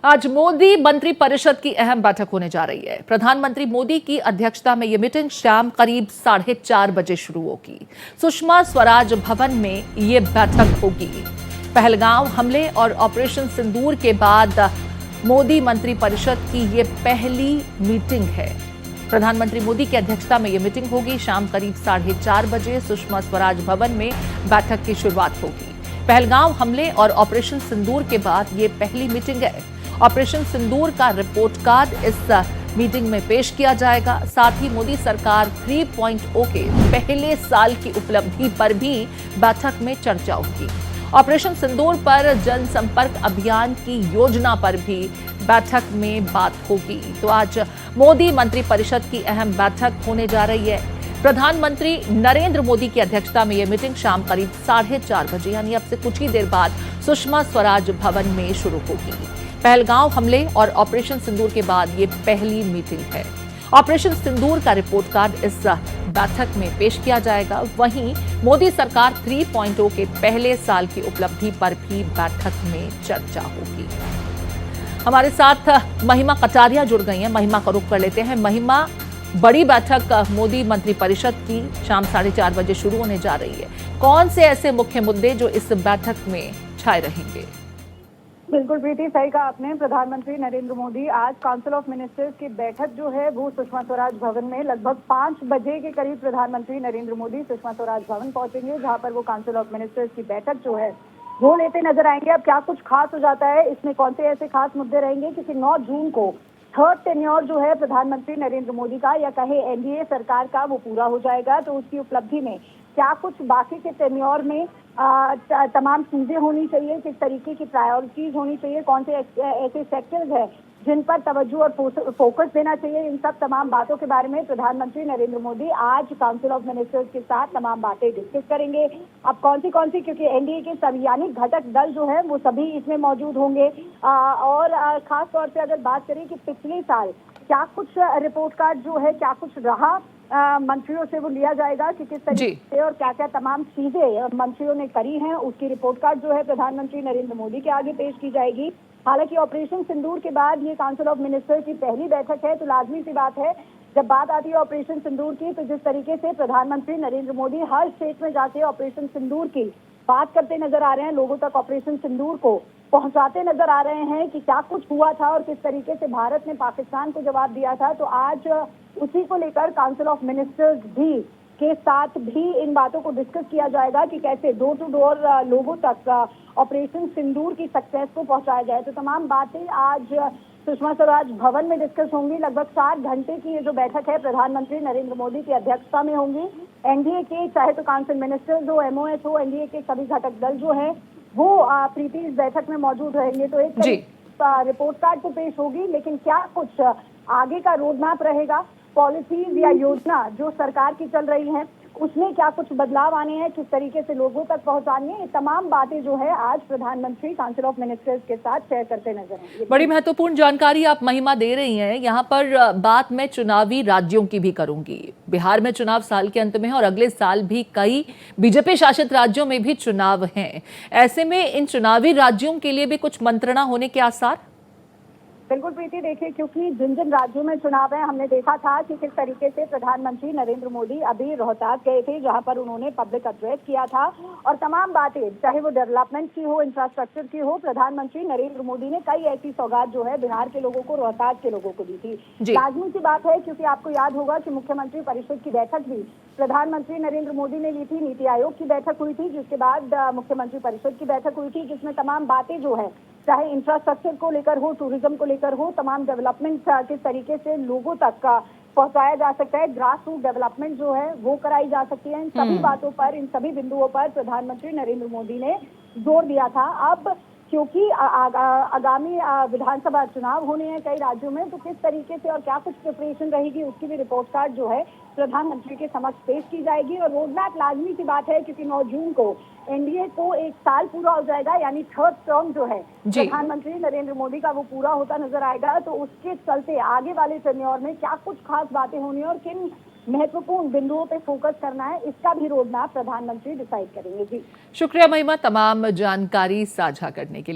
आज मोदी मंत्री परिषद की अहम बैठक होने जा रही है। प्रधानमंत्री मोदी की अध्यक्षता में यह मीटिंग शाम करीब 4:30 बजे शुरू होगी। सुषमा स्वराज भवन में ये बैठक होगी। पहलगांव हमले और ऑपरेशन सिंदूर के बाद मोदी मंत्री परिषद की ये पहली मीटिंग है। प्रधानमंत्री मोदी की अध्यक्षता में यह मीटिंग होगी। शाम करीब 4:30 बजे सुषमा स्वराज भवन में बैठक की शुरुआत होगी। पहलगांव हमले और ऑपरेशन सिंदूर के बाद ये पहली मीटिंग है। ऑपरेशन सिंदूर का रिपोर्ट कार्ड इस मीटिंग में पेश किया जाएगा। साथ ही मोदी सरकार 3.0 के पहले साल की उपलब्धि पर भी बैठक में चर्चा होगी। ऑपरेशन सिंदूर पर जनसंपर्क अभियान की योजना पर भी बैठक में बात होगी। तो आज मोदी मंत्रिपरिषद की अहम बैठक होने जा रही है। प्रधानमंत्री नरेंद्र मोदी की अध्यक्षता में यह मीटिंग शाम करीब 4:30 बजे यानी अब से कुछ ही देर बाद सुषमा स्वराज भवन में शुरू होगी। पहलगांव हमले और ऑपरेशन सिंदूर के बाद ये पहली मीटिंग है। ऑपरेशन सिंदूर का रिपोर्ट कार्ड इस बैठक में पेश किया जाएगा। वहीं मोदी सरकार 3.0 के पहले साल की उपलब्धि पर भी बैठक में चर्चा होगी। हमारे साथ महिमा कटारिया जुड़ गई हैं। महिमा का रुख कर लेते हैं। महिमा, बड़ी बैठक मोदी मंत्रिपरिषद की शाम 4:30 बजे शुरू होने जा रही है। कौन से ऐसे मुख्य मुद्दे जो इस बैठक में छाए रहेंगे? बिल्कुल प्रीति, सही कहा आपने। प्रधानमंत्री नरेंद्र मोदी आज काउंसिल ऑफ मिनिस्टर्स की बैठक जो है वो सुषमा स्वराज भवन में लगभग 5 बजे के करीब प्रधानमंत्री नरेंद्र मोदी सुषमा स्वराज भवन पहुंचेंगे, जहां पर वो काउंसिल ऑफ मिनिस्टर्स की बैठक जो है वो लेते नजर आएंगे। अब क्या कुछ खास हो जाता है इसमें, कौन से ऐसे खास मुद्दे रहेंगे, क्योंकि 9 जून को थर्ड टेन्योर जो है प्रधानमंत्री नरेंद्र मोदी का या कहे एनडीए सरकार का वो पूरा हो जाएगा। तो उसकी उपलब्धि में क्या कुछ बाकी के टेन्योर में तमाम चीजें होनी चाहिए, किस तरीके की प्रायोरिटीज होनी चाहिए, कौन से ऐसे सेक्टर्स हैं जिन पर तवज्जो और फोकस देना चाहिए, इन सब तमाम बातों के बारे में प्रधानमंत्री नरेंद्र मोदी आज काउंसिल ऑफ मिनिस्टर्स के साथ तमाम बातें डिस्कस करेंगे। अब कौन सी क्योंकि एनडीए के संवैधानिक घटक दल जो है वो सभी इसमें मौजूद होंगे। और खास तौर से अगर बात करें कि पिछले साल क्या कुछ रिपोर्ट कार्ड जो है क्या कुछ रहा मंत्रियों से वो लिया जाएगा कि किस तरीके से और क्या क्या तमाम चीजें मंत्रियों ने करी हैं, उसकी रिपोर्ट कार्ड जो है प्रधानमंत्री नरेंद्र मोदी के आगे पेश की जाएगी। हालांकि ऑपरेशन सिंदूर के बाद ये काउंसिल ऑफ मिनिस्टर्स की पहली बैठक है, तो लाजमी सी बात है जब बात आती है ऑपरेशन सिंदूर की, तो जिस तरीके से प्रधानमंत्री नरेंद्र मोदी हर स्टेट में जाके ऑपरेशन सिंदूर की बात करते नजर आ रहे हैं, लोगों तक ऑपरेशन सिंदूर को पहुंचाते नजर आ रहे हैं कि क्या कुछ हुआ था और किस तरीके से भारत ने पाकिस्तान को जवाब दिया था। तो आज उसी को लेकर काउंसिल ऑफ मिनिस्टर्स भी के साथ भी इन बातों को डिस्कस किया जाएगा कि कैसे डोर टू डोर लोगों तक ऑपरेशन सिंदूर की सक्सेस को पहुंचाया जाए। तो तमाम बातें आज सुषमा स्वराज भवन में डिस्कस होंगी। लगभग 4 घंटे की ये जो बैठक है प्रधानमंत्री नरेंद्र मोदी की अध्यक्षता में होंगी। एनडीए के चाहे तो काउंसिल मिनिस्टर्स हो, एमओएस हो, एनडीए के सभी घटक दल जो है वो प्रीति इस बैठक में मौजूद रहेंगे। तो एक रिपोर्ट कार्ड तो पेश होगी, लेकिन क्या कुछ आगे का रोड मैप रहेगा, पॉलिसीज या योजना जो सरकार की चल रही है उसमें क्या कुछ बदलाव आने हैं, किस तरीके से लोगों तक पहुंचानी है, ये तमाम बातें जो है आज प्रधानमंत्री काउंसिल ऑफ मिनिस्टर्स के साथ शेयर करते नजर आएंगे। बड़ी महत्वपूर्ण जानकारी आप महिमा दे रही हैं। यहाँ पर बात मैं चुनावी राज्यों की भी करूंगी। बिहार में चुनाव साल के अंत में है और अगले साल भी कई बीजेपी शासित राज्यों में भी चुनाव हैं। ऐसे में इन चुनावी राज्यों के लिए भी कुछ मंत्रणा होने के आसार? बिल्कुल प्रीति, देखिए क्योंकि जिन जिन राज्यों में चुनाव है हमने देखा था कि किस तरीके से प्रधानमंत्री नरेंद्र मोदी अभी रोहतास गए थे, जहां पर उन्होंने पब्लिक एड्रेस किया था और तमाम बातें चाहे वो डेवलपमेंट की हो, इंफ्रास्ट्रक्चर की हो, प्रधानमंत्री नरेंद्र मोदी ने कई ऐसी सौगात जो है बिहार के लोगों को, रोहतास के लोगों को दी थी। लाजमी सी बात है क्योंकि आपको याद होगा कि मुख्यमंत्री परिषद की बैठक भी प्रधानमंत्री नरेंद्र मोदी ने ली थी। नीति आयोग की बैठक हुई थी, जिसके बाद मुख्यमंत्री परिषद की बैठक हुई थी, जिसमें तमाम बातें जो है चाहे इंफ्रास्ट्रक्चर को लेकर हो, टूरिज्म को लेकर हो, तमाम डेवलपमेंट किस तरीके से लोगों तक पहुंचाया जा सकता है, ग्रास रूट डेवलपमेंट जो है वो कराई जा सकती है। इन सभी बातों पर, इन सभी बिंदुओं पर प्रधानमंत्री नरेंद्र मोदी ने जोर दिया था। अब क्योंकि आगामी विधानसभा चुनाव होने हैं कई राज्यों में, तो किस तरीके से और क्या कुछ प्रिपरेशन रहेगी उसकी भी रिपोर्ट कार्ड जो है प्रधानमंत्री के समक्ष पेश की जाएगी। और रोड मैप लाजमी सी बात है क्योंकि 9 जून को एनडीए को 1 साल पूरा हो जाएगा, यानी थर्ड टर्म जो है प्रधानमंत्री नरेंद्र मोदी का वो पूरा होता नजर आएगा। तो उसके चलते आगे वाले टेन्योर में क्या कुछ खास बातें होनी है और किन महत्वपूर्ण बिंदुओं पे फोकस करना है, इसका भी रोड मैप प्रधानमंत्री डिसाइड करेंगे। जी शुक्रिया महिमा, तमाम जानकारी साझा करने के लिए।